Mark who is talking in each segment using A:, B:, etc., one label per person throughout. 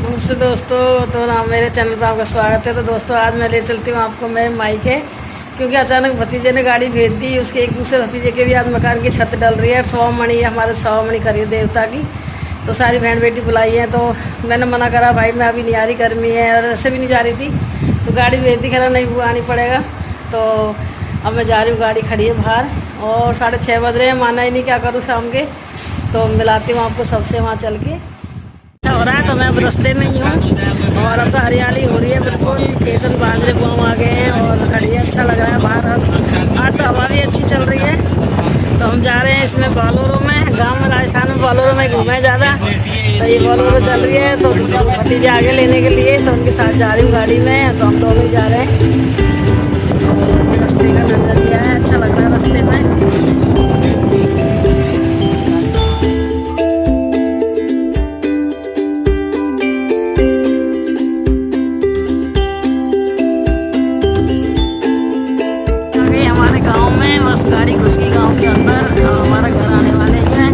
A: नमस्ते दोस्तों। तो ना मेरे चैनल पर आपका स्वागत है। तो दोस्तों आज मैं ले चलती हूँ आपको मैं मायके, क्योंकि अचानक भतीजे ने गाड़ी भेज दी। उसके एक दूसरे भतीजे के भी आज मकान की छत डल रही है। 100 मणि हमारे 100 मणि करी देवता की, तो सारी बहन बेटी बुलाई है। तो मैंने मना करा, भाई मैं अभी नहीं आ रही, गर्मी है और ऐसे भी नहीं जा रही थी। तो गाड़ी भेज दी, खैर नहीं वो आनी पड़ेगा। तो अब मैं जा रही हूँ, गाड़ी खड़ी है बाहर और 6:30 बज रहे हैं। माना ही नहीं, क्या करूँ शाम के। तो मिलाती हूँ आपको सबसे वहाँ चल के। अच्छा हो रहा है। तो मैं अब रास्ते में ही हूँ और अब तो हरियाली हो रही है बिल्कुल। खेतन बाजरे गाँव आ गए हैं और खड़ी है, अच्छा लग रहा है बाहर। आज तो हवा भी अच्छी चल रही है। तो हम जा रहे हैं इसमें बोलेरो में। गांव में राजस्थान में बोलेरो में घूमे ज़्यादा। तो ये बोलेरो चल रही है, तो भतीजे आगे लेने के लिए, तो उनके साथ जा रही हूँ गाड़ी में। तो हम दोनों ही जा रहे हैं। तो रास्ते का नज़रिया है, अच्छा लग रहा है रास्ते में। हमारे गांव में बस गाड़ी घुस गई गांव के अंदर, हमारा घर आने वाले ही हैं।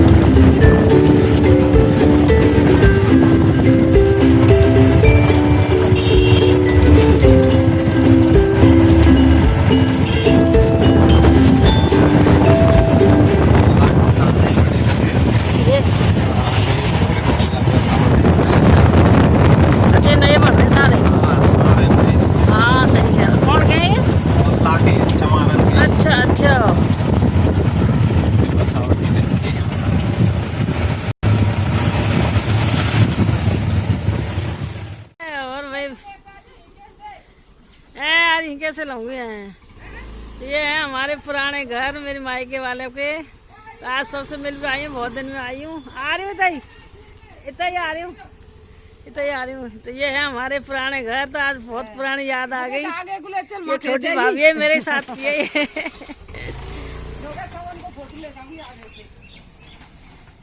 A: ये अच्छे नए बन रहे सारे। हाँ सही कह रहे। कौन गए हैं? अच्छा अच्छा। और भाई यार ये कैसे लाऊंगे हैं। ये है हमारे पुराने घर, मेरी मायके वाले के। तो आज सबसे मिल भी आई हूँ, बहुत दिन में आई हूँ। आ रही हूँ इतना ही आ रही हूँ, इतना ही आ रही हूँ। तो ये है हमारे पुराने घर। तो आज बहुत पुरानी याद आ गई। ये छोटी भाभी है मेरे साथ की है।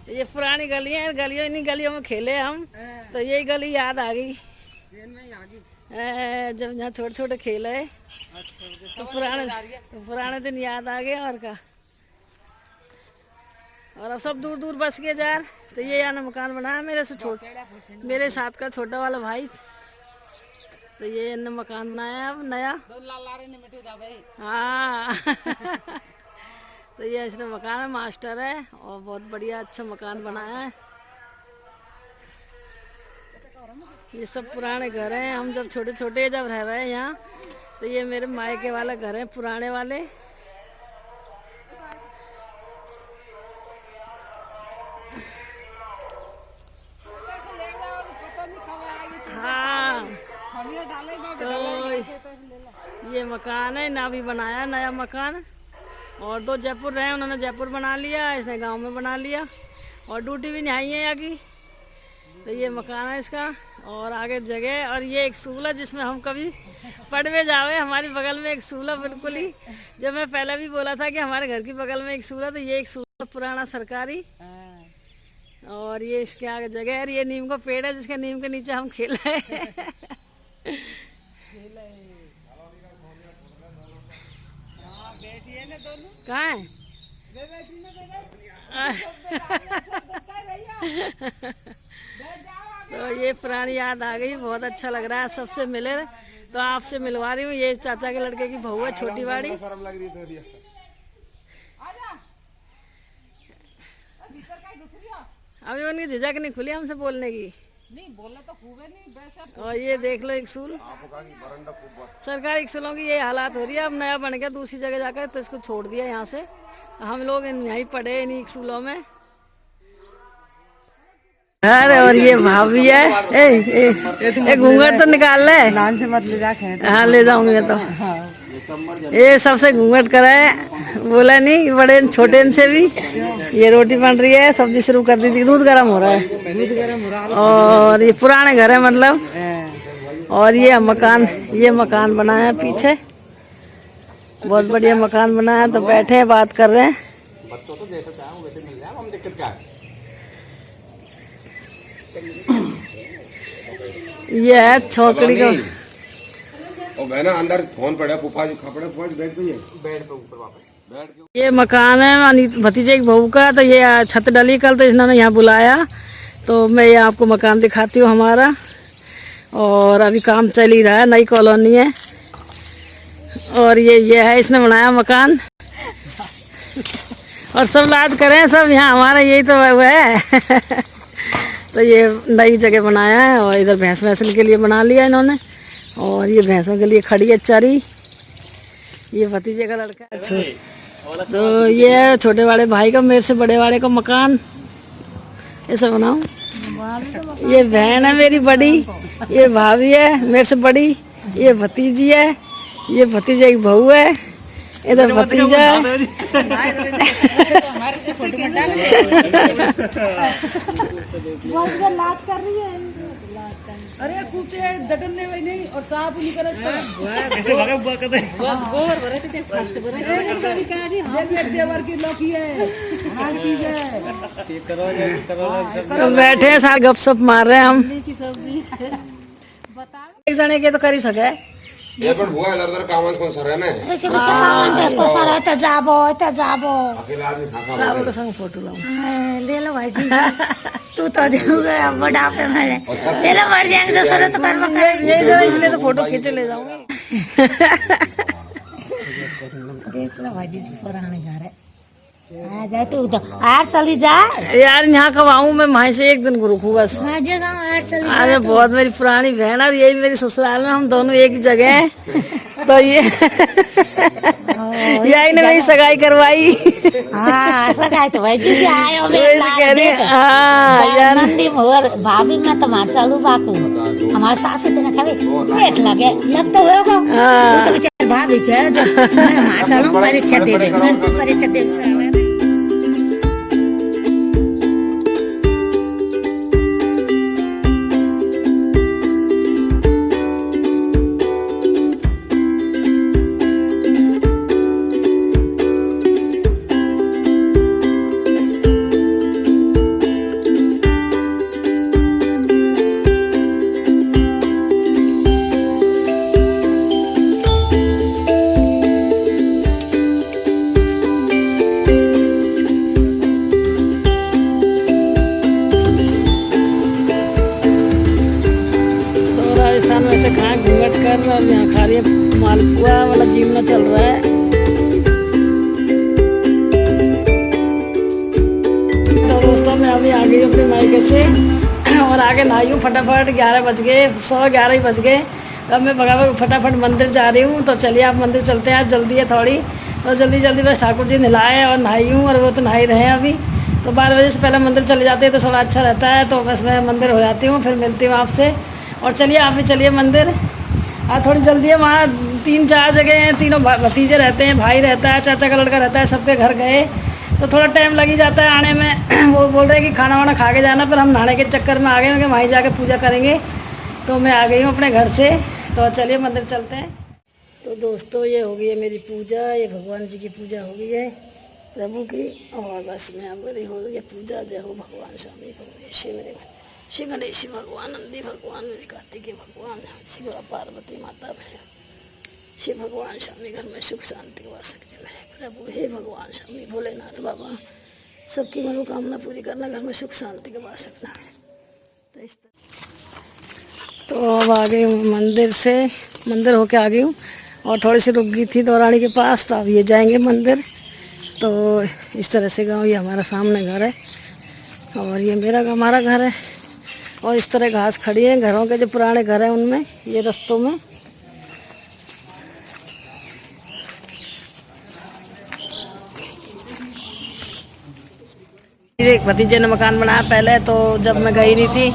A: ये पुरानी गलियां हैं, गलियों इन्हीं गलियों में खेले हम। तो यही गली याद आ गई जब यहाँ छोटे छोटे खेले। तो पुराने दिन याद आ गए और क्या। और अब सब दूर दूर बस गए यार। तो ये यहाँ मकान बनाया मेरे से मेरे साथ का छोटा वाला भाई। तो ये इन्होंने मकान बनाया अब नया। हाँ। तो ये इसने मकान है, मास्टर है और बहुत बढ़िया अच्छा मकान बनाया है। ये सब पुराने घर हैं। हम जब छोटे छोटे जब रह रहे हैं यहाँ। तो ये मेरे मायके वाला घर है, पुराने वाले। हाँ तो ये मकान है ना, भी बनाया नया मकान। और 2 जयपुर रहे, उन्होंने जयपुर बना लिया, इसने गांव में बना लिया। और ड्यूटी भी नहीं है यहाँ की। तो ये मकान है इसका और आगे जगह। और ये एक स्कूल है जिसमें हम कभी पढ़ने जावे। हमारे बगल में एक स्कूल है बिल्कुल ही। जब मैं पहले भी बोला था कि हमारे घर की बगल में एक स्कूल है, तो ये एक स्कूल है पुराना सरकारी। और ये इसके आगे जगह है। ये नीम का पेड़ है जिसके नीम के नीचे हम खेले। कहाँ है? तो ये पुरानी याद आ गई, बहुत अच्छा लग रहा है सबसे मिले। तो आपसे मिलवा रही हूँ। ये चाचा के लड़के की बहू है, छोटी वाड़ी। अभी उनकी झिझक नहीं खुली हमसे बोलने की। नहीं बोलना तो खूब है नहीं वैसे। और ये देख लो एक स्कूल, सरकारी स्कूलों की ये हालात हो रही है। अब नया बन गया दूसरी जगह जाकर, तो इसको छोड़ दिया यहाँ से। हम लोग यहीं पढ़े इन्हीं स्कूलों में। अरे और ये भाभी है। ए घूंघट तो निकाल ले, नान से मत ले जा। हाँ ले जाऊंगी तो। ये सबसे घूंघट कराए, बोला नहीं बड़े छोटे से भी। ये रोटी बन रही है, सब्जी शुरू कर दी थी, दूध गर्म हो रहा है। और ये पुराने घर है मतलब। और ये मकान बनाया है पीछे, बहुत बढ़िया मकान बनाया। तो बैठे हैं बात कर रहे हैं। बच्चों तो जैसा चाहे वैसे मिल जाए, हम दिक्कत क्या है। ये है छोकरी का।
B: और बहना अंदर फोन पड़ा, फूफा जी खपड़े पहुंच बैठ गई है बेड पे ऊपर वापस बैठ के।
A: ये मकान है भतीजे की बहू का। तो ये छत डली कल, तो इन्होंने यहाँ बुलाया। तो मैं ये आपको मकान दिखाती हूँ हमारा। और अभी काम चल ही रहा है, नई कॉलोनी है। और ये है, इसने बनाया मकान। और सब लाज करें सब, यहाँ हमारा यही तो वो है। तो ये नई जगह बनाया है और इधर भैंस वैसल के लिए बना लिया इन्होंने। और ये भैंसों के लिए खड़ी है चरी। ये भतीजे का लड़का है। तो ये छोटे वाले भाई का, मेरे से बड़े वाले का मकान ऐसा बनाऊं। ये बहन है मेरी बड़ी, ये भाभी है मेरे से बड़ी, ये भतीजी है, ये भतीजे की बहू है, इधर भतीजा है। लाज कर रही है। अरे कुछ दटने में नहीं और साफ नहीं करत ऐसे भागा बुआ करते गोबर भरे थे फर्स्ट भरे देवर की लौकी है, नाम चीज है। करो बैठे हैं सारे गपशप मार रहे हैं हम। एक जने के तो कर ही सके।
B: ये पण बुआ इधर कामस कौन सर है ना,
C: ऐसे कामस को सर है त जाबो
B: अकेला आदमी खा
A: सारों के संग फोटो लाऊं।
C: ले लो भाई जी। तू तो देगा बुढ़ापे में ले लो, मर जाएंगे तो सर तो करवा कर
A: ये जो इसलिए तो फोटो खींचे ले जाऊंगी।
C: देख लो भाई जी पुराने घर है। आ जा तू तो आर चली जा
A: यार, यहाँ कब आऊँ मैं, वहीं से एक दिन को रुकूँ बस।
C: आर चली जा।
A: आज बहुत मेरी पुरानी बहन और यही मेरी ससुराल में, हम दोनों एक ही जगह हैं। तो ये यही ने मेरी सगाई करवाई।
C: हाँ सगाई तो भाई जी आए हो
A: कह रही हाँ यार,
C: नंदी मोर भाभी मैं तो मार चालू बाकू हमारे सास दिन खावे पेट लगे लग तो होगा। वो तो बेचारे भाभी के मैं मार चालू परीक्षा देवे, परीक्षा देवे। राजस्थान में ऐसे खाए घूंघट कर और यहाँ खा रही है मालपुआ वाला जीवना चल रहा है। तो दोस्तों मैं अभी आ गई अपने मायके से और आगे नहाई हूँ फटाफट। 11 बज गए, 11:15 ही बज गए। तो अब मैं फटाफट मंदिर जा रही हूँ। तो चलिए आप मंदिर चलते हैं, आज जल्दी है थोड़ी। तो जल्दी बस ठाकुर जी नहलाए और नहाई हूँ और वो तो नहा ही रहे हैं अभी। तो 12 बजे से पहले मंदिर चले जाते हैं तो थोड़ा अच्छा रहता है। तो बस मैं मंदिर हो जाती हूँ, फिर मिलती हूँ आपसे। और चलिए आप भी चलिए मंदिर। आज थोड़ी जल्दी है, वहाँ 3-4 जगह हैं, तीनों भतीजे रहते हैं, भाई रहता है, चाचा का लड़का रहता है, सबके घर गए तो थोड़ा टाइम लग ही जाता है आने में। वो बोल रहे हैं कि खाना वाना खा के जाना, पर हम नहाने के चक्कर में आ गए कि वहीं जाके पूजा करेंगे। तो मैं आ गई हूँ अपने घर से। तो चलिए मंदिर चलते हैं। तो दोस्तों ये हो गई है मेरी पूजा, ये भगवान जी की पूजा हो गई है प्रभु की। और बस मैं अब मेरी हो गई है पूजा। जय हो भगवान स्वामी परमेश्वर मेरे श्री गणेश भगवान, नंदी भगवान, मेरे कार्तिकेय भगवान, श्री पार्वती माता है, श्री भगवान स्वामी घर में सुख शांति वास के मेरे प्रभु। हे भगवान स्वामी भोलेनाथ बाबा, सबकी मनोकामना पूरी करना, घर में सुख शांति के वास रखना है। तो अब आ गई हूँ मंदिर से, मंदिर होके आ गई हूँ और थोड़ी सी रुक गई थी दौरानी के पास। तो अब ये जाएंगे मंदिर। तो इस तरह से गाँव, ये हमारा सामने घर है और ये हमारा घर है। और इस तरह घास खड़ी है घरों के, जो पुराने घर हैं उनमें, ये रास्तों में। एक भतीजे ने मकान बनाया पहले, तो जब मैं गई नहीं थी,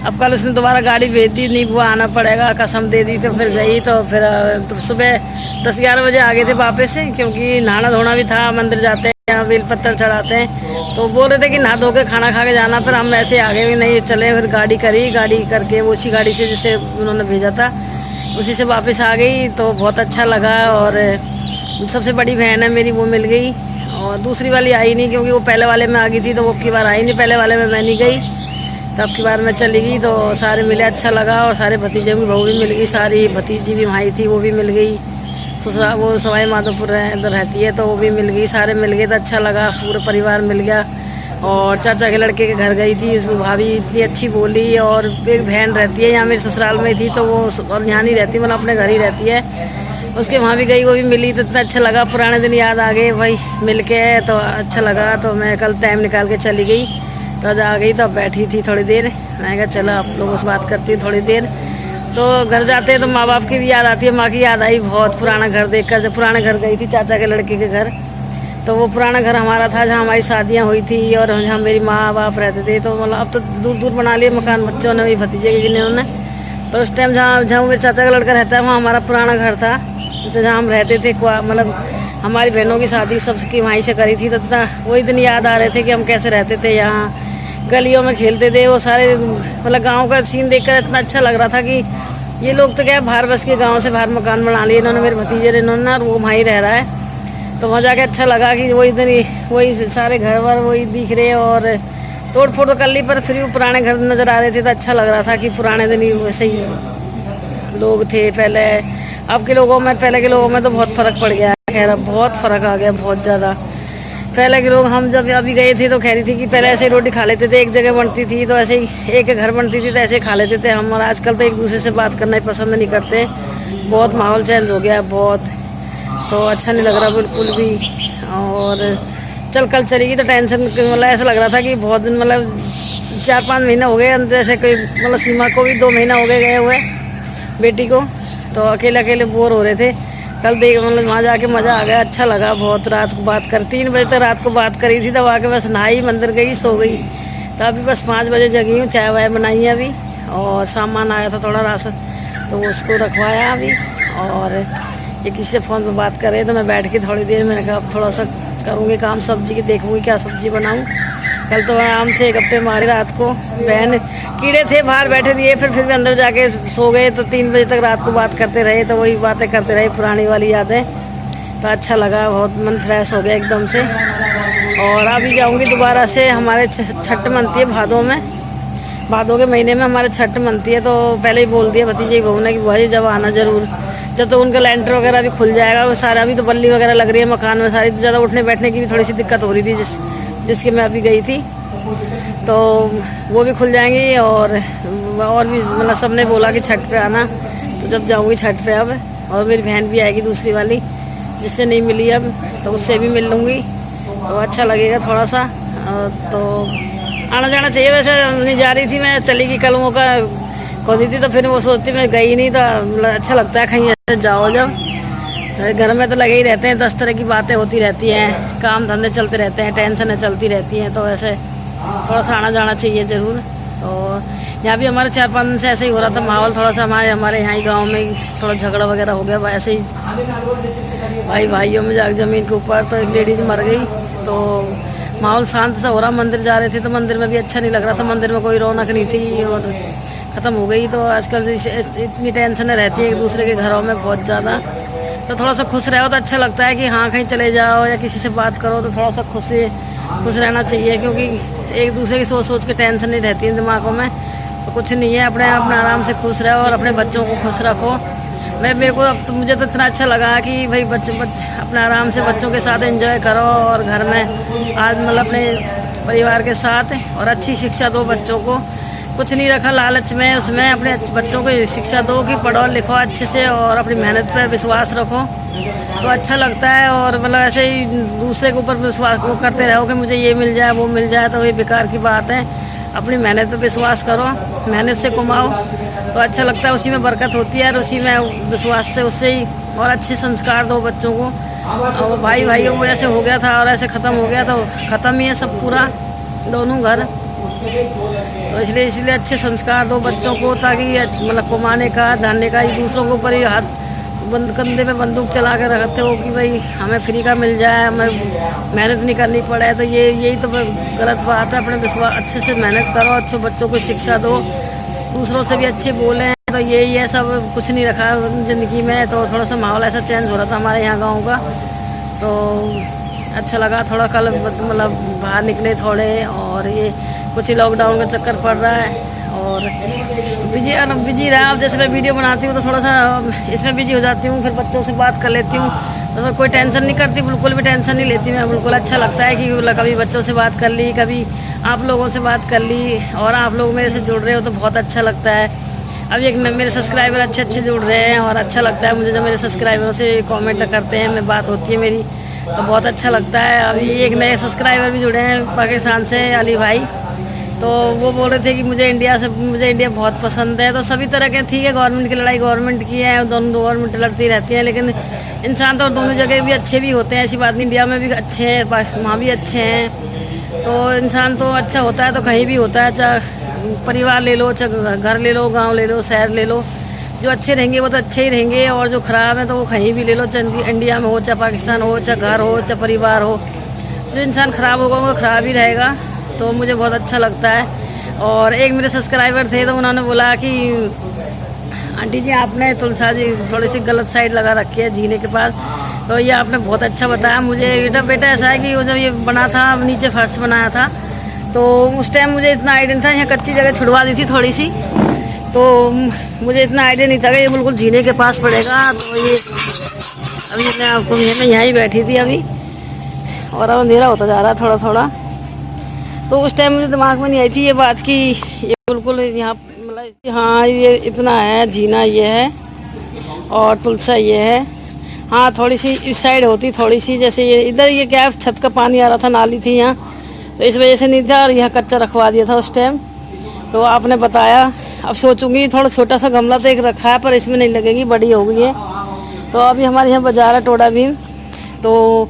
C: अब कल उसने दोबारा गाड़ी भेज दी, नहीं बुआ आना पड़ेगा, कसम दे दी। तो फिर गई, तो फिर तो सुबह 10-11 बजे आ गए थे वापस से, क्योंकि नहाना धोना भी था, मंदिर जाते हैं, यहाँ बेल पत्थर चढ़ाते हैं। तो बोल रहे थे कि नहा धो के खाना खा के जाना, पर हम ऐसे आ गए भी नहीं चले। फिर गाड़ी करके वो उसी गाड़ी से जिसे उन्होंने भेजा था उसी से वापस आ गई। तो बहुत अच्छा लगा। और सबसे बड़ी बहन है मेरी, वो मिल गई। और दूसरी वाली आई नहीं, क्योंकि वो पहले वाले में आ गई थी, तो वो अब की बार आई नहीं। पहले वाले में मैं नहीं गई, तो अब की बार मैं चली गई। तो सारे मिले, अच्छा लगा। और सारे भतीजे की बहू भी मिल गई, सारी भतीजी भी वहाँ थी, वो भी मिल गई। ससुराल वो सवाई माधोपुर इधर रहती है, तो वो भी मिल गई, सारे मिल गए, तो अच्छा लगा, पूरा परिवार मिल गया।
A: और चाचा के लड़के के घर गई थी। उसकी भाभी इतनी अच्छी बोली, और एक बहन रहती है यहाँ मेरे ससुराल में थी, तो वो और यहाँ नहीं रहती, मतलब अपने घर ही रहती है। उसके वहाँ भी गई, वो भी मिली तो इतना अच्छा लगा, पुराने दिन याद आ गए भाई मिल के, तो अच्छा लगा। तो मैं कल टाइम निकाल के चली गई, तो आज आ गई, तो बैठी थी थोड़ी देर, मैं कहा चलो आप लोगों से बात करती हूँ थोड़ी देर। तो घर जाते हैं तो माँ बाप की भी याद आती है, माँ की याद आई बहुत, पुराना घर देखकर। जब पुराने घर गई थी चाचा के लड़के के घर, तो वो पुराना घर हमारा था जहाँ हमारी शादियाँ हुई थी और जहाँ मेरी माँ बाप रहते थे। तो मतलब अब तो दूर दूर बना लिए मकान बच्चों ने भी, भतीजे के जिन्होंने। पर उस टाइम जहाँ मेरे चाचा का लड़का रहता है वहाँ हमारा पुराना घर था, तो जहाँ हम रहते थे, मतलब हमारी बहनों की शादी सबकी वहीं से करी थी। तो इतना वही दिन याद आ रहे थे कि हम कैसे रहते थे यहाँ, गलियों में खेलते थे, वो सारे मतलब गाँव का सीन देखकर इतना अच्छा लग रहा था कि ये लोग तो क्या बाहर बस के गाँव से बाहर मकान बना लिए इन्होंने, मेरे भतीजे ने, इन्होंने, और वो वहीं रह रहा है। तो वहाँ जाके अच्छा लगा कि वही दिन वही सारे घर वर वही दिख रहे, और तोड़ फोड़ कर ली, पर फिर भी पुराने घर नज़र आ रहे थे। तो अच्छा लग रहा था कि पुराने दिन ही वैसे ही लोग थे पहले। अब के लोगों में, पहले के लोगों में तो बहुत फ़र्क पड़ गया है, खैर अब बहुत फ़र्क आ गया, बहुत ज़्यादा। पहले के लोग, हम जब अभी गए थे तो कह रही थी कि पहले ऐसे ही रोटी खा लेते थे, एक जगह बनती थी तो ऐसे ही एक घर बनती थी तो ऐसे खा लेते थे हम। और आजकल तो एक दूसरे से बात करना ही पसंद नहीं करते, बहुत माहौल चेंज हो गया है बहुत, तो अच्छा नहीं लग रहा बिल्कुल भी। और चल कल चलेगी तो टेंशन, मतलब ऐसा लग रहा था कि बहुत दिन, मतलब 4-5 महीना हो गए, जैसे कोई मतलब सीमा को भी 2 महीना हो गए हुए बेटी को, तो अकेले अकेले बोर हो रहे थे। कल देख मतलब वहाँ जाके मज़ा आ गया, अच्छा लगा बहुत। रात को बात कर 3 बजे तक रात को बात करी थी, तब आके बस नहाई, मंदिर गई, सो गई। तो अभी बस 5 बजे जगी हूँ, चाय वाय बनाई है अभी, और सामान आया था थोड़ा राशन, तो उसको रखवाया अभी। और ये किसी से फ़ोन पर बात कर रहे, तो मैं बैठ के थोड़ी देर, मैंने कहा अब थोड़ा सा करूँगी काम, सब्जी की देखूँगी क्या सब्जी बनाऊँ। कल तो आराम से गप्पे मारे रात को, बहन कीड़े थे बाहर बैठे दिए, फिर भी अंदर जाके सो गए, तो 3 बजे तक रात को बात करते रहे, तो वही बातें करते रहे, पुरानी वाली यादें। तो अच्छा लगा, बहुत मन फ्रेश हो गया एकदम से। और अभी जाऊँगी दोबारा से, हमारे छठ मनती है भादों में, भादों के महीने में हमारे छठ मनती है। तो पहले ही बोल दिया भतीजे की बहू ने कि भाई जब आना ज़रूर, जब तो उनका लेंटर वगैरह भी खुल जाएगा, वो सारा अभी तो बल्ली वगैरह लग रही है मकान में सारी, तो ज़्यादा उठने बैठने की भी थोड़ी सी दिक्कत हो रही थी जिसकी मैं अभी गई थी, तो वो भी खुल जाएंगी। और भी मतलब सब ने बोला कि छठ पे आना, तो जब जाऊंगी छठ पे अब। और मेरी बहन भी आएगी दूसरी वाली, जिससे नहीं मिली अब, तो उससे भी मिल लूँगी, तो अच्छा लगेगा थोड़ा सा। तो आना जाना चाहिए, वैसे नहीं जा रही थी मैं, चली गई कल, मौका खोदी थी, तो फिर वो सोचती मैं गई नहीं, तो मतलब अच्छा लगता है कहीं ऐसे जाओ। जब घर में तो लगे ही रहते हैं, 10 तरह की बातें होती रहती हैं, काम धंधे चलते रहते हैं, टेंशनें चलती रहती हैं, तो ऐसे थोड़ा सा आना जाना चाहिए ज़रूर। तो यहाँ भी हमारे 4-5 दिन से ऐसे ही हो रहा था माहौल, थोड़ा सा हमारे यहाँ ही गाँव में थोड़ा झगड़ा वगैरह हो गया, ऐसे ही भाइयों में जाकर ज़मीन के ऊपर, तो एक लेडीज़ मर गई, तो माहौल शांत सा हो रहा। मंदिर जा रहे थे तो मंदिर में भी अच्छा नहीं लग रहा था, मंदिर में कोई रौनक नहीं थी, और ख़त्म हो गई। तो आजकल इतनी टेंशनें रहती है एक दूसरे के घरों में बहुत ज़्यादा, तो थोड़ा सा खुश रहो तो अच्छा लगता है कि हाँ कहीं चले जाओ या किसी से बात करो तो थोड़ा सा खुश रहना चाहिए, क्योंकि एक दूसरे की सोच के टेंशन नहीं रहती है दिमागों में, तो कुछ नहीं है, अपने आराम से खुश रहो और अपने बच्चों को खुश रखो। मेरे को अब तो मुझे तो इतना अच्छा लगा कि भाई बच्चे अपने आराम से बच्चों के साथ एंजॉय करो, और घर में आज मतलब अपने परिवार के साथ, और अच्छी शिक्षा दो बच्चों को, कुछ नहीं रखा लालच में, उसमें अपने बच्चों को शिक्षा दो कि पढ़ो लिखो अच्छे से, और अपनी मेहनत पर विश्वास रखो, तो अच्छा लगता है। और मतलब ऐसे ही दूसरे के ऊपर विश्वास करते रहो कि मुझे ये मिल जाए वो मिल जाए, तो ये बेकार की बात है। अपनी मेहनत पर विश्वास करो, मेहनत से कमाओ तो अच्छा लगता है, उसी में बरकत होती है, और उसी में विश्वास से उससे ही, और अच्छे संस्कार दो बच्चों को। और भाइयों को ऐसे हो गया था और ऐसे ख़त्म हो गया, तो ख़त्म ही है सब पूरा, दोनों घर। तो इसलिए अच्छे संस्कार दो बच्चों को, ताकि मतलब कमाने का धरने का, दूसरों के ऊपर ही हाथ कंधे पे बंदूक चला कर रखते हो कि भाई हमें फ्री का मिल जाए, हमें मेहनत नहीं करनी पड़े, तो यही तो गलत बात है। अपने विश्वास अच्छे से मेहनत करो, अच्छे बच्चों को शिक्षा दो, दूसरों से भी अच्छे बोलें, तो यही है, सब कुछ नहीं रखा ज़िंदगी में। तो थोड़ा सा माहौल ऐसा चेंज हो रहा था हमारे यहाँ गाँव का, तो अच्छा लगा थोड़ा। कल मतलब बाहर निकले थोड़े, और ये कुछ ही लॉकडाउन का चक्कर पड़ रहा है, और बिजी रहा। अब जैसे मैं वीडियो बनाती हूँ तो थोड़ा सा इसमें बिजी हो जाती हूँ, फिर बच्चों से बात कर लेती हूँ, तो मैं कोई टेंशन नहीं करती, बिल्कुल भी टेंशन नहीं लेती मैं। बिल्कुल अच्छा लगता है कि कभी बच्चों से बात कर ली, कभी आप लोगों से बात कर ली, और आप लोग मेरे से जुड़ रहे हो तो बहुत अच्छा लगता है। अभी एक मेरे सब्सक्राइबर अच्छे जुड़ रहे हैं और अच्छा लगता है मुझे जब मेरे सब्सक्राइबरों से कमेंट करते हैं, मैं बात होती है मेरी, तो बहुत अच्छा लगता है। अभी एक नए सब्सक्राइबर भी जुड़े हैं पाकिस्तान से, अली भाई, तो वो बोल रहे थे कि मुझे इंडिया बहुत पसंद है। तो सभी तरह के, ठीक है, गवर्नमेंट की लड़ाई गवर्नमेंट की है, दोनों गवर्नमेंट लड़ती रहती हैं, लेकिन इंसान तो दोनों जगह भी अच्छे भी होते हैं, ऐसी बात नहीं। इंडिया में भी अच्छे हैं, वहाँ भी अच्छे हैं, तो इंसान तो अच्छा होता है तो कहीं भी होता है, चाहे परिवार ले लो, चाहे घर ले लो, गांव ले लो, शहर ले लो, जो अच्छे रहेंगे वो तो अच्छे ही रहेंगे, और जो ख़राब है तो वो कहीं भी ले लो, चाहे इंडिया में हो, चाहे पाकिस्तान हो, चाहे घर हो, चाहे परिवार हो, जो इंसान ख़राब होगा वो ख़राब ही रहेगा। तो मुझे बहुत अच्छा लगता है। और एक मेरे सब्सक्राइबर थे तो उन्होंने बोला कि आंटी जी आपने तुलसा जी थोड़ी सी गलत साइड लगा रखी है जीने के पास, तो ये आपने बहुत अच्छा बताया मुझे। बेटा ऐसा है कि वो जब ये बना था, नीचे फर्श बनाया था, तो उस टाइम मुझे इतना आइडिया नहीं था, यहाँ कच्ची जगह छुड़वा दी थी थोड़ी सी, तो मुझे इतना आइडिया नहीं था कि ये बिल्कुल जीने के पास पड़ेगा। तो ये अभी मैं यहाँ ही बैठी थी अभी, और अब अंधेरा होता जा रहा है थोड़ा थोड़ा। तो उस टाइम मुझे दिमाग में नहीं आई थी ये बात कि ये बिल्कुल यहाँ मतलब हाँ ये इतना है, जीना ये है और तुलसा ये है। हाँ थोड़ी सी इस साइड होती, थोड़ी सी जैसे ये इधर, ये क्या छत का पानी आ रहा था, नाली थी यहाँ, तो इस वजह से नहीं था, और यहाँ कच्चा रखवा दिया था उस टाइम। तो आपने बताया, अब सोचूंगी थोड़ा छोटा सा गमला तो एक रखा है, पर इसमें नहीं लगेगी, बड़ी हो गई है। तो अभी हमारे यहाँ बाजार है टोडा भीम, तो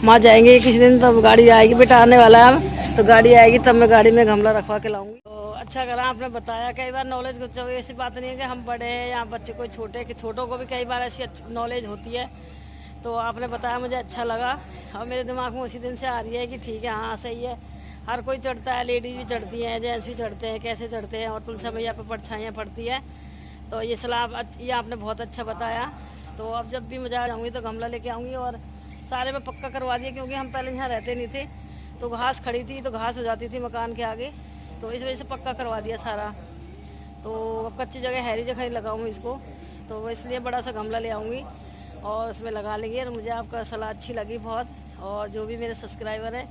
A: वहाँ जाएंगे किसी दिन, तब गाड़ी आएगी, बेटा आने वाला है, तो गाड़ी आएगी तब मैं गाड़ी में गमला रखवा के लाऊंगी। तो अच्छा करा आपने बताया, कई बार नॉलेज कुछ ऐसी बात नहीं है कि हम बड़े हैं या बच्चे कोई छोटे, कि छोटों को भी कई बार ऐसी नॉलेज होती है। तो आपने बताया, मुझे अच्छा लगा, और मेरे दिमाग में उसी दिन से आ रही है कि ठीक है, हाँ सही है, हर कोई चढ़ता है, लेडीज़ भी चढ़ती हैं, जेंट्स भी चढ़ते हैं, कैसे चढ़ते हैं, और तुलसा मैया पर परछाइयाँ पड़ती है। तो ये सलाह ये आपने बहुत अच्छा बताया। तो अब जब भी मजा जाऊँगी तो गमला लेके आऊँगी, और सारे में पक्का करवा दिया, क्योंकि हम पहले यहाँ रहते नहीं थे, तो घास खड़ी थी, तो घास हो जाती थी मकान के आगे, तो इस वजह से पक्का करवा दिया सारा। तो अब कच्ची जगह हैरी जगह ही लगाऊँ इसको, तो इसलिए बड़ा सा गमला ले आऊँगी और उसमें लगा लेंगे। और मुझे आपका सलाह अच्छी लगी बहुत, और जो भी मेरे सब्सक्राइबर हैं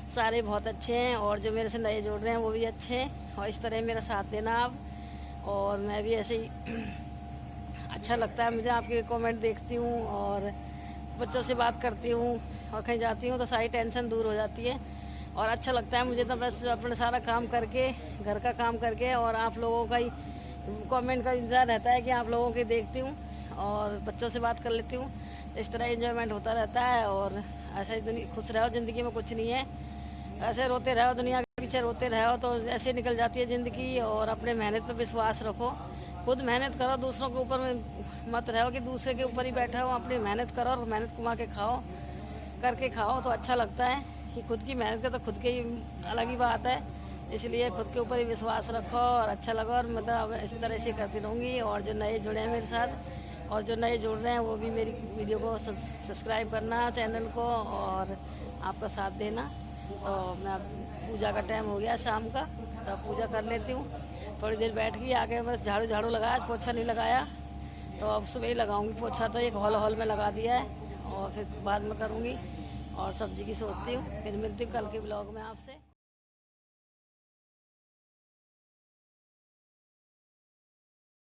A: सारे बहुत अच्छे हैं, और जो मेरे से नए जोड़ रहे हैं वो भी अच्छे हैं, और इस तरह मेरा साथ देना आप। और मैं भी ऐसे ही अच्छा लगता है मुझे, आपके कमेंट देखती हूँ और बच्चों से बात करती हूँ, और कहीं जाती हूँ तो सारी टेंशन दूर हो जाती है, और अच्छा लगता है मुझे। तो बस अपना सारा काम करके, घर का काम करके, और आप लोगों का ही कमेंट का इंतज़ार रहता है कि आप लोगों के देखती हूँ और बच्चों से बात कर लेती हूँ। इस तरह एंजॉयमेंट होता रहता है, और ऐसे ही खुश रहो, ज़िंदगी में कुछ नहीं है, ऐसे रोते रहो, दुनिया के पीछे रोते रहो तो ऐसे निकल जाती है ज़िंदगी। और अपने मेहनत पर विश्वास रखो, खुद मेहनत करो, दूसरों के ऊपर मत रहो कि दूसरे के ऊपर ही बैठे हो। अपनी मेहनत करो और मेहनत कमा के खाओ, करके खाओ तो अच्छा लगता है कि खुद की मेहनत का तो खुद की अलग ही बात है। इसलिए खुद के ऊपर ही विश्वास रखो और अच्छा लगा, और मतलब इस तरह से करती रहूँगी। और जो नए जुड़े हैं मेरे साथ और जो नए जुड़ रहे हैं वो भी मेरी वीडियो को सब्सक्राइब करना, चैनल को, और आपका साथ देना। तो मैं पूजा का टाइम हो गया शाम का, तो पूजा कर लेती हूँ, थोड़ी देर बैठ गई, आगे बस झाड़ू लगाया, पोछा नहीं लगाया, तो अब सुबह ही लगाऊंगी पोछा। तो एक हॉल में लगा दिया है, और फिर बाद में करूँगी, और सब्जी की सोचती हूँ। फिर मिलती हूँ कल के ब्लॉग में आपसे।